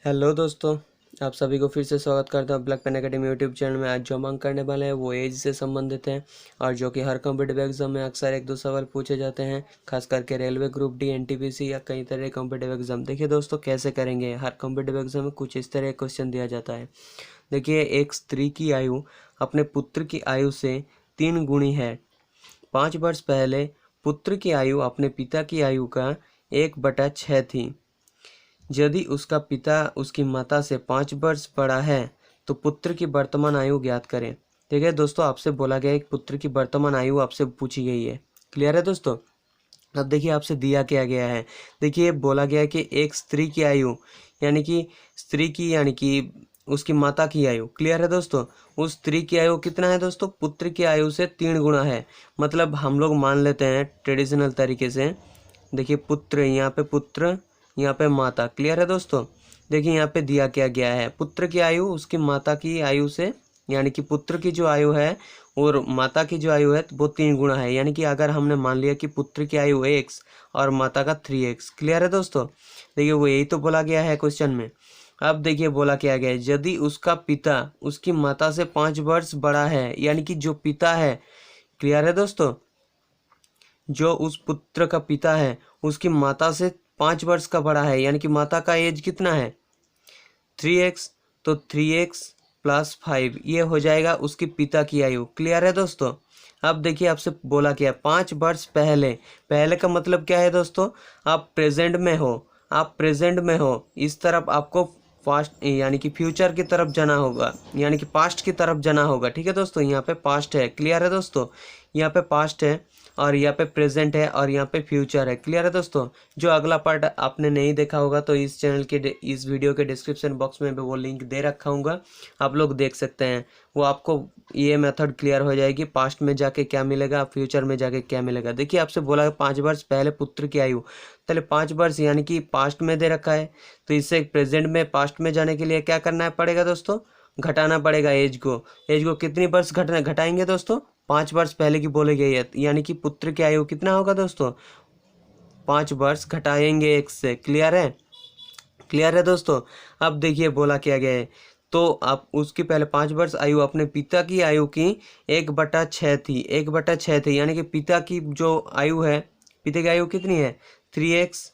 Hello दोस्तों, आप सभी को फिर से स्वागत करता हूँ black pen academy YouTube channel में। आज जो हम अंक करने वाले हैं वो एज से संबंधित हैं और जो कि हर कॉम्पिटिटिव एग्जाम में अक्सर एक दो सवाल पूछे जाते हैं, खास करके रेलवे ग्रुप डी, एनटीपीसी या कई तरह के कॉम्पिटिटिव एग्जाम। देखिए दोस्तों कैसे करेंगे, हर कॉम्पिटिटिव एग्जाम में कुछ इस तरह क्वेश्चन दिया जाता है। देखिए, एक स्त्री की आयु अपने पुत्र की आयु से 3 गुणी है। 5 वर्ष पहले पुत्र की आयु अपने पिता की आयु का 1/6 थी। यदि उसका पिता उसकी माता से 5 वर्ष बड़ा है तो पुत्र की वर्तमान आयु ज्ञात करें। ठीक है दोस्तों, आपसे बोला गया है कि पुत्र की वर्तमान आयु आपसे पूछी गई है। क्लियर है दोस्तों। अब देखिए आपसे दिया क्या गया है। देखिए बोला गया है कि एक स्त्री की आयु यानी कि उसकी माता की आयु। क्लियर है दोस्तों। उस स्त्री की आयु कितना है दोस्तों? पुत्र की आयु से 3 गुना है। मतलब हम लोग मान लेते हैं ट्रेडिशनल तरीके से। देखिए पुत्र, यहाँ पे पुत्र, यहाँ पे माता। क्लियर है दोस्तों। देखिए यहाँ पे दिया क्या गया है, पुत्र की आयु उसकी माता की आयु से, यानी कि पुत्र की जो आयु है और माता की जो आयु है वो 3 गुना है। यानी कि अगर हमने मान लिया कि पुत्र की आयु x और माता का 3x। क्लियर है दोस्तों। देखिए वो यही तो बोला गया है क्वेश्चन में। अब देखिए बोला क्या गया है, यदि उसका पिता उसकी माता से 5 वर्ष बड़ा है, यानी कि जो पिता है। क्लियर है दोस्तों। जो उस पुत्र का पिता है उसकी माता से 5 वर्ष का बड़ा है, यानी कि माता का एज कितना है? 3x। तो 3x + 5 ये हो जाएगा उसकी पिता की आयु। क्लियर है दोस्तों। अब देखिए आपसे बोला क्या है, 5 वर्ष पहले। पहले का मतलब क्या है दोस्तों? आप प्रेजेंट में हो, आप प्रेजेंट में हो, इस तरफ आपको पास्ट यानी कि फ्यूचर की तरफ जाना होगा, यानी कि पास्ट की तरफ जाना होगा। ठीक है दोस्तों, यहाँ पे पास्ट है। क्लियर है दोस्तों। यहाँ पे पास्ट है और यहाँ पे प्रेजेंट है और यहाँ पे फ्यूचर है। क्लियर है दोस्तों। जो अगला पार्ट आपने नहीं देखा होगा तो इस चैनल के इस वीडियो के डिस्क्रिप्शन बॉक्स में वो लिंक दे रखा हूँगा, आप लोग देख सकते हैं। वो आपको ये मेथड क्लियर हो जाएगी, पास्ट में जाके क्या मिलेगा, फ्यूचर में जाके क्या मिलेगा। देखिए आपसे बोला 5 वर्ष पहले पुत्र की आयु, पहले 5 वर्ष यानी कि पास्ट में दे रखा है, तो इससे प्रेजेंट में पास्ट में जाने के लिए क्या करना पड़ेगा दोस्तों? घटाना पड़ेगा एज को। एज को कितनी वर्ष घटाएंगे दोस्तों? 5 वर्ष पहले की बोली गई है, यानी कि पुत्र की आयु कितना होगा दोस्तों? 5 वर्ष घटाएंगे x से। क्लियर है। क्लियर है दोस्तों। अब देखिए बोला क्या गया है, तो आप उसकी पहले 5 वर्ष आयु अपने पिता की आयु की 1/6 थी। 1/6 थी, यानी कि पिता की जो आयु है, पिता की आयु कितनी है? 3x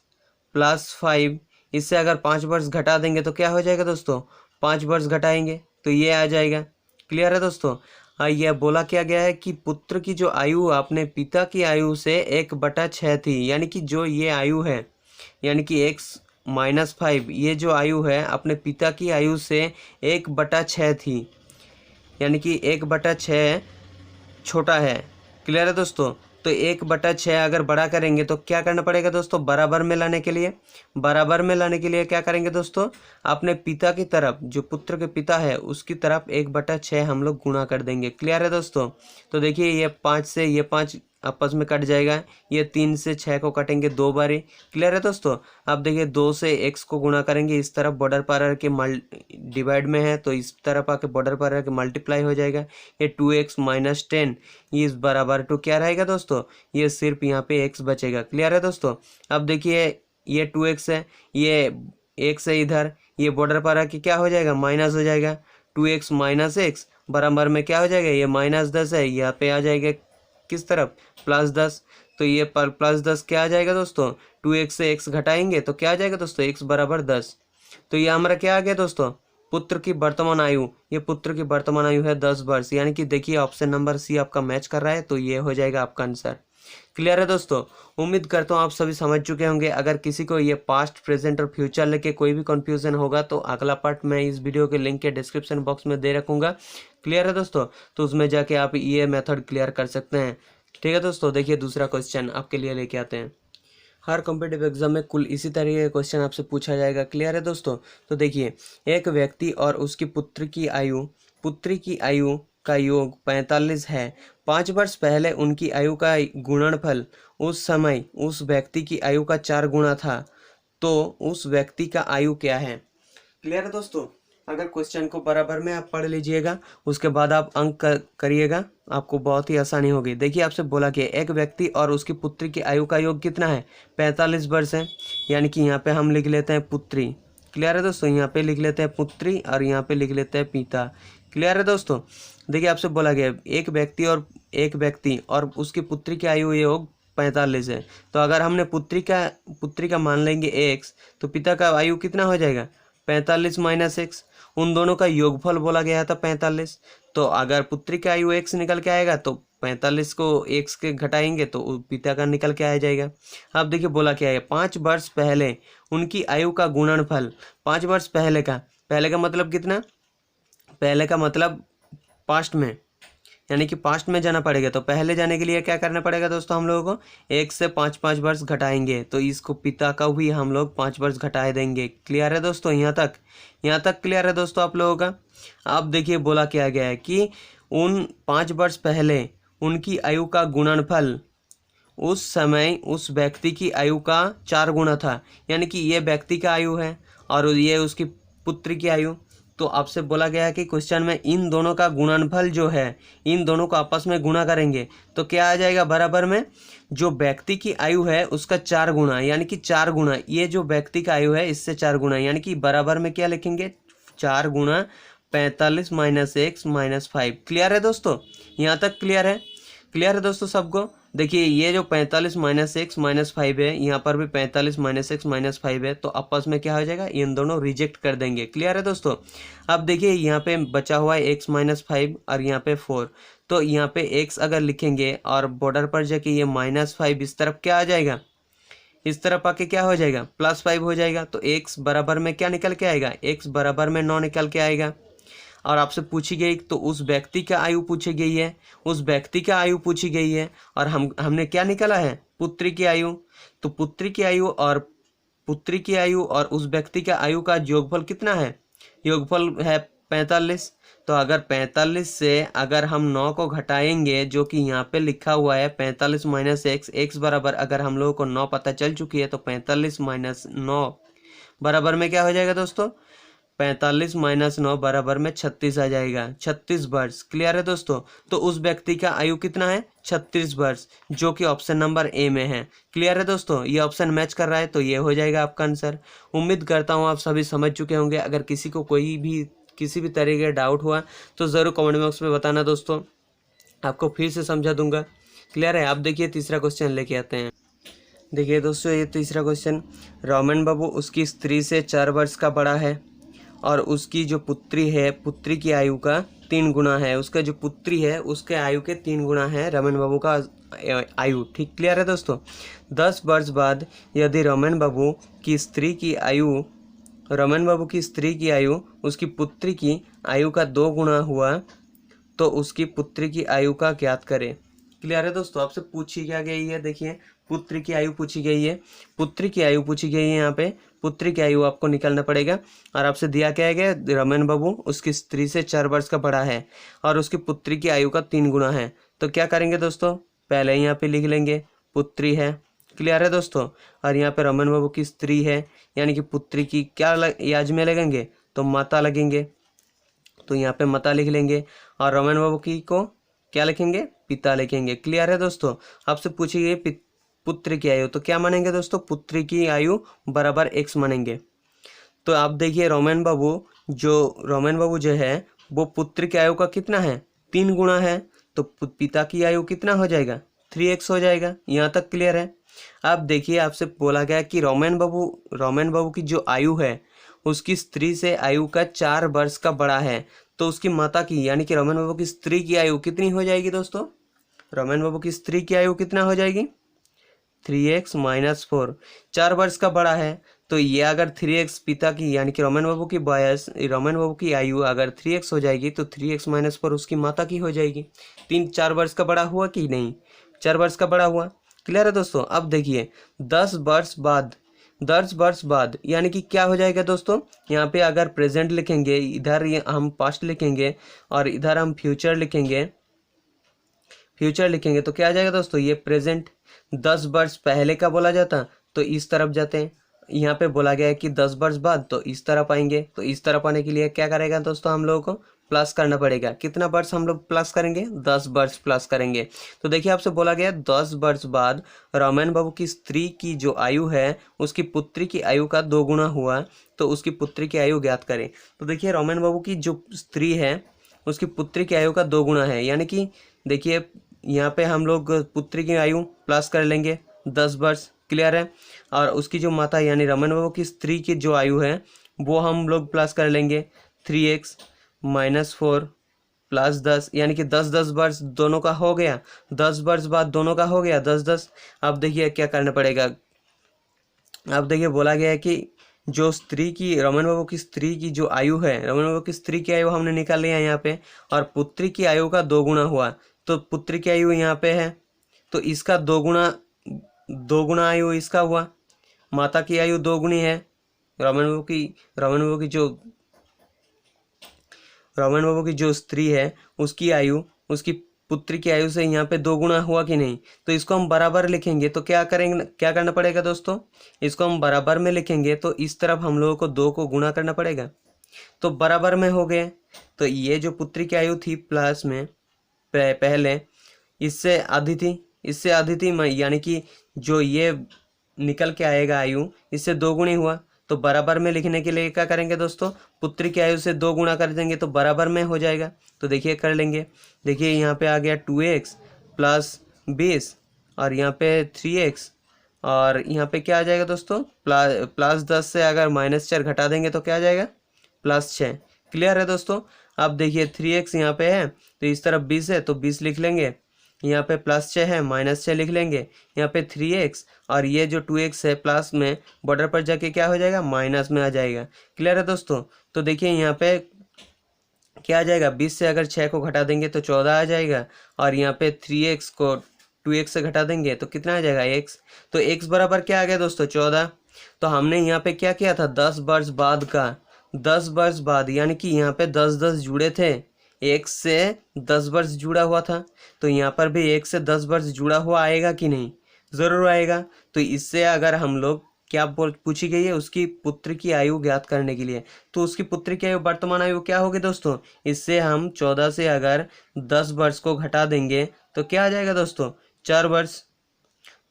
+ 5। इससे अगर 5 वर्ष घटा देंगे तो क्या हो जाएगा दोस्तों? 5 वर्ष घटाएंगे तो ये आ जाएगा। क्लियर है दोस्तों। यह बोला क्या गया है कि पुत्र की जो आयु अपने पिता की आयु से 1/6 थी, यानी कि जो ये आयु है, यानी कि x - 5, ये जो आयु है अपने पिता की आयु से 1/6 थी, यानी कि 1/6 छोटा है। क्लियर है दोस्तों। तो 1/6 अगर बड़ा करेंगे तो क्या करना पड़ेगा दोस्तों? बराबर में लाने के लिए, बराबर में लाने के लिए क्या करेंगे दोस्तों? अपने पिता की तरफ, जो पुत्र के पिता है उसकी तरफ 1/6 हम लोग गुणा कर देंगे। क्लियर है दोस्तों। तो देखिए ये 5 से ये 5 आपस में कट जाएगा, ये 3 से 6 को कटेंगे 2 बारी। क्लियर है दोस्तों। अब देखिए 2 से x को गुणा करेंगे, इस तरफ बॉर्डर पर आके डिवाइड में है तो इस तरफ आके बॉर्डर पर आके मल्टीप्लाई हो जाएगा। ये 2x - 10 इस बराबर टू क्या रहेगा दोस्तों? ये सिर्फ यहाँ पे x बचेगा। क्लियर है दोस्तों। अब देखिए ये 2x है, ये x है इधर, ये बॉर्डर पर आके क्या हो जाएगा? माइनस हो जाएगा। 2x - x बराबर में क्या हो जाएगा? ये -10 है, यहाँ पे आ जाएगा किस तरफ? +10। तो ये पर +10 क्या आ जाएगा दोस्तों? 2x से x घटाएंगे तो क्या आ जाएगा दोस्तों? x = 10। तो ये हमारा क्या आ गया दोस्तों? पुत्र की वर्तमान आयु। ये पुत्र की वर्तमान आयु है 10 वर्ष, यानी कि देखिए ऑप्शन नंबर सी आपका मैच कर रहा है, तो ये हो जाएगा आपका आंसर। क्लियर है दोस्तों। उम्मीद करता हूँ आप सभी समझ चुके होंगे। अगर किसी को ये पास्ट, प्रेजेंट और फ्यूचर लेके कोई भी कंफ्यूजन होगा तो अगला पार्ट मैं इस वीडियो के लिंक के डिस्क्रिप्शन बॉक्स में दे रखूँगा। क्लियर है दोस्तों। तो उसमें जाके आप ये मेथड क्लियर कर सकते हैं। ठीक है दोस्तों। देखिए दूसरा क्वेश्चन आपके लिए लेके आते हैं। हर कॉम्पिटिटिव एग्जाम में कुल इसी तरीके का क्वेश्चन आपसे पूछा जाएगा। क्लियर है दोस्तों। तो देखिए, एक व्यक्ति और उसकी पुत्री की आयु का योग 45 है। 5 वर्ष पहले उनकी आयु का गुणनफल उस समय उस व्यक्ति की आयु का 4 गुना था, तो उस व्यक्ति का आयु क्या है? क्लियर है दोस्तों। अगर क्वेश्चन को बराबर में आप पढ़ लीजिएगा, उसके बाद आप अंक करिएगा, आपको बहुत ही आसानी होगी। देखिए आपसे बोला कि एक व्यक्ति और उसकी पुत्री की आयु का योग कितना है? 45 वर्ष है, यानी कि यहाँ पे हम लिख लेते हैं पुत्री। क्लियर है दोस्तों। यहाँ पे लिख लेते हैं पुत्री और यहाँ पे लिख लेते हैं पिता। क्लियर है दोस्तों। देखिए आपसे बोला गया एक व्यक्ति और उसकी पुत्री की आयु ये हो 45 है। तो अगर हमने पुत्री का मान लेंगे x, तो पिता का आयु कितना हो जाएगा 45 माइनस एक्स। उन दोनों का योगफल बोला गया था 45। तो अगर पुत्री का आयु x निकल के आएगा तो 45 को x के घटाएंगे तो पिता का निकल के आ जाएगा। अब देखिए बोला क्या है 5 वर्ष पहले उनकी आयु का गुणनफल। 5 वर्ष पहले का मतलब कितना, पहले का मतलब पास्ट में, यानी कि पास्ट में जाना पड़ेगा। तो पहले जाने के लिए क्या करना पड़ेगा दोस्तों, हम लोगों को 1 से 5 वर्ष घटाएंगे। तो इसको पिता का भी हम लोग 5 वर्ष घटाए देंगे। क्लियर है दोस्तों, यहाँ तक क्लियर है दोस्तों आप लोगों का। अब देखिए बोला क्या गया है कि उन 5 वर्ष पहले उनकी आयु का गुणनफल उस समय उस व्यक्ति की आयु का 4 गुना था। यानी कि ये व्यक्ति का आयु है और ये उसकी पुत्री की आयु। तो आपसे बोला गया है कि क्वेश्चन में इन दोनों का गुणनफल जो है, इन दोनों को आपस में गुणा करेंगे तो क्या आ जाएगा, बराबर में जो व्यक्ति की आयु है उसका 4 गुना, यानी कि 4 गुना ये जो व्यक्ति का आयु है इससे 4 गुना, यानी कि बराबर में क्या लिखेंगे 4 गुना 45 माइनस एक्स माइनस 5। क्लियर है दोस्तों, यहाँ तक क्लियर है दोस्तों सबको। देखिए ये जो 45 माइनस एक्स माइनस 5 है, यहाँ पर भी 45 माइनस एक्स माइनस 5 है। तो आपस में क्या हो जाएगा, इन दोनों रिजेक्ट कर देंगे। क्लियर है दोस्तों। अब देखिए यहाँ पे बचा हुआ है एक्स माइनस 5 और यहाँ पे 4। तो यहाँ पे एक्स अगर लिखेंगे और बॉर्डर पर जाके ये माइनस 5 इस तरफ क्या आ जाएगा, इस तरफ आके क्या हो जाएगा +5 हो जाएगा। तो एक्स बराबर में क्या निकल के आएगा, एक्स बराबर में 9 निकल के आएगा। और आपसे पूछी गई तो उस व्यक्ति का आयु पूछी गई है, और हमने क्या निकाला है, पुत्री की आयु। तो पुत्री की आयु और उस व्यक्ति का आयु का योगफल कितना है, योगफल है 45। तो अगर 45 से अगर हम 9 को घटाएंगे, जो कि यहाँ पे लिखा हुआ है 45 माइनस एक्स बराबर, अगर हम लोगों को 9 पता चल चुकी है तो 45 माइनस 9 बराबर में क्या हो जाएगा दोस्तों, 45 माइनस 9 बराबर में 36 आ जाएगा, 36 वर्ष। क्लियर है दोस्तों। तो उस व्यक्ति का आयु कितना है 36 वर्ष, जो कि ऑप्शन नंबर ए में है। क्लियर है दोस्तों, ये ऑप्शन मैच कर रहा है तो ये हो जाएगा आपका आंसर। उम्मीद करता हूँ आप सभी समझ चुके होंगे। अगर किसी को किसी भी तरीके का डाउट हुआ तो ज़रूर कमेंट बॉक्स में बताना दोस्तों, आपको फिर से समझा दूंगा। क्लियर है। आप देखिए तीसरा क्वेश्चन लेके आते हैं। देखिए दोस्तों ये तीसरा क्वेश्चन, रोमन बाबू उसकी स्त्री से 4 वर्ष का बड़ा है और उसकी जो पुत्री है, पुत्री की आयु का 3 गुना है। उसका जो पुत्री है उसके आयु के 3 गुना है रोमन बाबू का आयु। ठीक, क्लियर है दोस्तों। 10 वर्ष बाद यदि रोमन बाबू की स्त्री की आयु उसकी पुत्री की आयु का 2 गुना हुआ तो उसकी पुत्री की आयु का ज्ञात करें। क्लियर है दोस्तों। आपसे पूछी क्या गई है, देखिए पुत्री की आयु पूछी गई है, यहाँ पे पुत्री की आयु आपको निकालना पड़ेगा। और आपसे दिया क्या है, रोमन बाबू उसकी स्त्री से 4 वर्ष का बड़ा है और उसकी पुत्री की आयु का 3 गुना है। तो क्या करेंगे दोस्तों, पहले यहाँ पे लिख लेंगे पुत्री है। क्लियर है दोस्तों। और यहाँ पे रोमन बाबू की स्त्री है, यानी कि पुत्री की क्या याज में लगेंगे, तो माता लगेंगे। तो यहाँ पे माता लिख लेंगे और रोमन बाबू की को क्या लिखेंगे, पिता लिखेंगे। क्लियर है दोस्तों। आपसे पूछी गई पुत्र की आयु, तो क्या मानेंगे दोस्तों, पुत्री की आयु बराबर x मानेंगे। तो आप देखिए रोमन बाबू जो है वो पुत्र की आयु का कितना है, 3 गुना है। तो पिता की आयु कितना हो जाएगा, 3x हो जाएगा। यहाँ तक क्लियर है। अब देखिए आपसे बोला गया कि रोमन बाबू की जो आयु है उसकी स्त्री से आयु का 4 वर्ष का बड़ा है। तो उसकी माता की, यानी कि रोमन बाबू की स्त्री की आयु कितनी हो जाएगी दोस्तों, रोमन बाबू की स्त्री की आयु कितना हो जाएगी, 3x माइनस 4, 4 वर्ष का बड़ा है। तो ये अगर 3x पिता की, यानी कि रोमन बाबू की आयु अगर 3x हो जाएगी तो 3x माइनस 4 उसकी माता की हो जाएगी। 4 वर्ष का बड़ा हुआ कि नहीं, 4 वर्ष का बड़ा हुआ। क्लियर है दोस्तों। अब देखिए 10 वर्ष बाद यानी कि क्या हो जाएगा दोस्तों, यहाँ पे अगर प्रेजेंट लिखेंगे, इधर हम पास्ट लिखेंगे और इधर हम फ्यूचर लिखेंगे तो क्या आ जाएगा दोस्तों, ये प्रेजेंट। 10 वर्ष पहले का बोला जाता तो इस तरफ जाते हैं, यहाँ पे बोला गया है कि 10 वर्ष बाद तो इस तरफ आएंगे। तो इस तरफ आने के लिए क्या करेगा दोस्तों, हम लोगों को प्लस करना पड़ेगा। कितना वर्ष हम लोग प्लस करेंगे? 10 वर्ष प्लस करेंगे। तो देखिए आपसे बोला गया 10 वर्ष बाद रामायण बाबू की स्त्री की जो आयु है उसकी पुत्री की आयु का 2 गुना हुआ, तो उसकी पुत्री की आयु ज्ञात करें। तो देखिए रामायण बाबू की जो स्त्री है उसकी पुत्री की आयु का 2 गुना है, यानी कि देखिए यहाँ पे हम लोग पुत्री की आयु प्लस कर लेंगे 10 वर्ष, क्लियर है। और उसकी जो माता यानी रामायण बाबू की स्त्री की जो आयु है वो हम लोग प्लस कर लेंगे 3x - 4 + 10, यानी कि 10-10 वर्ष दोनों का हो गया, 10 वर्ष बाद दोनों का हो गया 10-10। अब देखिए क्या करना पड़ेगा। अब देखिए बोला गया है कि जो स्त्री की रामायण बाबू की स्त्री की जो आयु है, रामायण बाबू की स्त्री की आयु हमने निकाल लिया यहाँ पे, और पुत्री की आयु का 2 गुना हुआ। तो पुत्री की आयु यहाँ पे है, तो इसका 2 गुना आयु इसका हुआ। माता की आयु 2 गुनी है, रामायण बाबू की जो स्त्री है उसकी आयु उसकी पुत्री की आयु से यहाँ पे 2 गुना हुआ कि नहीं। तो इसको हम बराबर लिखेंगे, तो क्या करेंगे, क्या करना पड़ेगा दोस्तों, इसको हम बराबर में लिखेंगे तो इस तरफ हम लोगों को 2 को गुना करना पड़ेगा, तो बराबर में हो गए। तो ये जो पुत्री की आयु थी प्लस में पहले इससे आधी थी, यानी कि जो ये निकल के आएगा आयु इससे 2 गुनी हुआ। तो बराबर में लिखने के लिए क्या करेंगे दोस्तों, पुत्री की आयु से 2 गुना कर देंगे तो बराबर में हो जाएगा। तो देखिए कर लेंगे, देखिए यहाँ पे आ गया 2x + 20 और यहाँ पे 3x, और यहाँ पे क्या आ जाएगा दोस्तों, +10 से अगर -4 घटा देंगे तो क्या आ जाएगा, +6। क्लियर है दोस्तों। अब देखिए 3x यहाँ पे है तो इस तरफ 20 है तो 20 लिख लेंगे, यहाँ पे +6 है -6 लिख लेंगे, यहाँ पे 3x और ये जो 2x है प्लस में बॉर्डर पर जाके क्या हो जाएगा, माइनस में आ जाएगा। क्लियर है दोस्तों। तो देखिए यहाँ पे क्या आ जाएगा, 20 से अगर 6 को घटा देंगे तो 14 आ जाएगा, और यहाँ पे 3x को 2x से घटा देंगे तो कितना आ जाएगा, x। तो x बराबर क्या आ गया दोस्तों, 14। तो हमने यहाँ पे क्या किया था, 10 वर्ष बाद का, 10 वर्ष बाद, यानी कि यहाँ पे 10-10 जुड़े थे, 1 से 10 वर्ष जुड़ा हुआ था, तो यहाँ पर भी 1 से 10 वर्ष जुड़ा हुआ आएगा कि नहीं, ज़रूर आएगा। तो इससे अगर हम लोग क्या पूछी गई है, उसकी पुत्र की आयु ज्ञात करने के लिए, तो उसकी पुत्र की आयु वर्तमान आयु क्या होगी दोस्तों, इससे हम 14 से अगर 10 वर्ष को घटा देंगे तो क्या आ जाएगा दोस्तों, 4 वर्ष।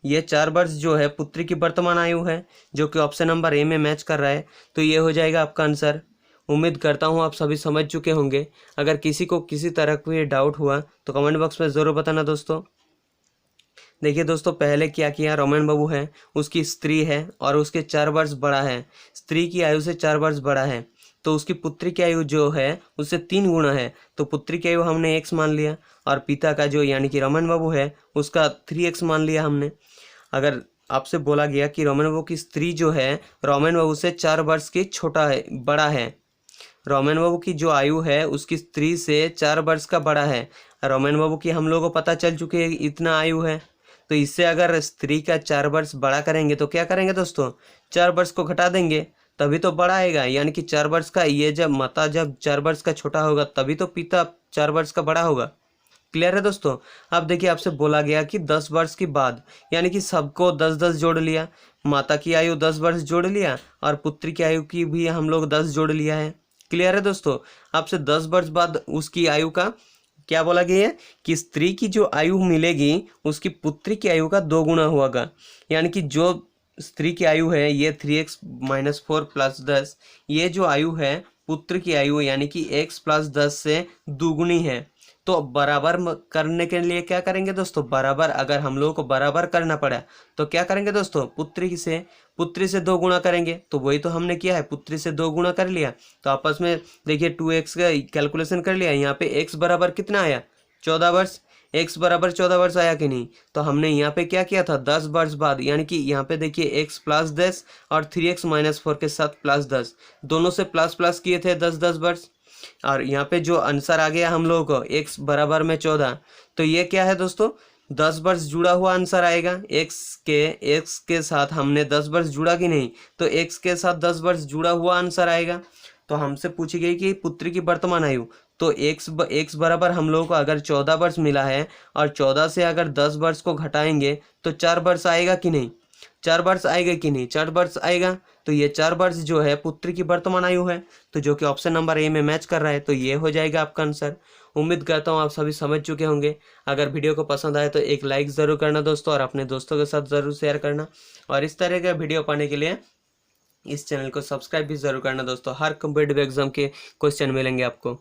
ये 4 वर्ष जो है पुत्री की वर्तमान आयु है, जो कि ऑप्शन नंबर ए में मैच कर रहा है। तो ये हो जाएगा आपका आंसर। उम्मीद करता हूँ आप सभी समझ चुके होंगे। अगर किसी को किसी तरह कोई डाउट हुआ तो कमेंट बॉक्स में ज़रूर बताना दोस्तों। देखिए दोस्तों, पहले क्या किया, रामायण बाबू है, उसकी स्त्री है और उसके 4 वर्ष बड़ा है, स्त्री की आयु से 4 वर्ष बड़ा है, तो उसकी पुत्री की आयु जो है उससे 3 गुना है। तो पुत्री की आयु हमने x मान लिया, और पिता का जो यानी कि रामायण बाबू है उसका 3x मान लिया हमने। अगर आपसे बोला गया कि रामायण बाबू की स्त्री जो है रामायण बाबू से 4 वर्ष की छोटा है, बड़ा है, रामायण बाबू की जो आयु है उसकी स्त्री से 4 वर्ष का बड़ा है, रामायण बाबू की हम लोगों को पता चल चुके हैं इतना आयु है। तो इससे अगर स्त्री का 4 वर्ष बड़ा करेंगे तो क्या करेंगे दोस्तों, 4 वर्ष को घटा देंगे तभी तो बड़ा आएगा, यानी कि 4 वर्ष का, ये जब माता जब 4 वर्ष का छोटा होगा तभी तो पिता 4 वर्ष का बड़ा होगा। क्लियर है दोस्तों। अब देखिए आपसे बोला गया कि 10 वर्ष के बाद, यानी कि सबको 10-10 जोड़ लिया, माता की आयु 10 वर्ष जोड़ लिया और पुत्री की आयु की भी हम लोग 10 जोड़ लिया है। क्लियर है दोस्तों। आपसे 10 वर्ष बाद उसकी आयु का क्या बोला गया है कि स्त्री की जो आयु मिलेगी उसकी पुत्री की आयु का 2 गुना होगा, यानी कि जो स्त्री की आयु है ये 3x - 4 + 10, ये जो आयु है पुत्र की आयु यानी कि x + 10 से दुगुनी है। तो बराबर करने के लिए क्या करेंगे दोस्तों, बराबर अगर हम लोगों को बराबर करना पड़ा तो क्या करेंगे दोस्तों, पुत्री से 2 गुना करेंगे। तो वही तो हमने किया है, पुत्री से 2 गुना कर लिया। तो आपस में देखिए 2x का कैलकुलेशन कर लिया, यहाँ पे x बराबर कितना आया, 14 वर्ष, x बराबर 14 वर्ष आया कि नहीं। तो हमने यहाँ पे क्या किया था, 10 वर्ष बाद, यानी कि यहाँ पे देखिए x + 10 और 3x - 4 के साथ +10, दोनों से प्लस किए थे 10-10 वर्ष, और यहाँ पे जो आंसर आ गया हम लोगों को x बराबर में 14। तो ये क्या है दोस्तों, 10 वर्ष जुड़ा हुआ आंसर आएगा। x के साथ हमने 10 वर्ष जुड़ा कि नहीं, तो x के साथ 10 वर्ष जुड़ा हुआ आंसर आएगा। तो हमसे पूछी गई कि पुत्री की वर्तमान आयु, तो x बराबर हम लोगों को अगर 14 वर्ष मिला है और 14 से अगर 10 वर्ष को घटाएंगे तो 4 वर्ष आएगा कि नहीं। 4 वर्ष आएगा कि नहीं, 4 वर्ष आएगा। तो ये 4 वर्ष जो है पुत्री की वर्तमान आयु है, तो जो कि ऑप्शन नंबर ए में मैच कर रहा है, तो ये हो जाएगा आपका आंसर। उम्मीद करता हूँ आप सभी समझ चुके होंगे। अगर वीडियो को पसंद आए तो एक लाइक ज़रूर करना दोस्तों, और अपने दोस्तों के साथ ज़रूर शेयर करना। और इस तरह का वीडियो पाने के लिए इस चैनल को सब्सक्राइब भी ज़रूर करना दोस्तों। हर कॉम्पिटिटिव एग्जाम के क्वेश्चन मिलेंगे आपको।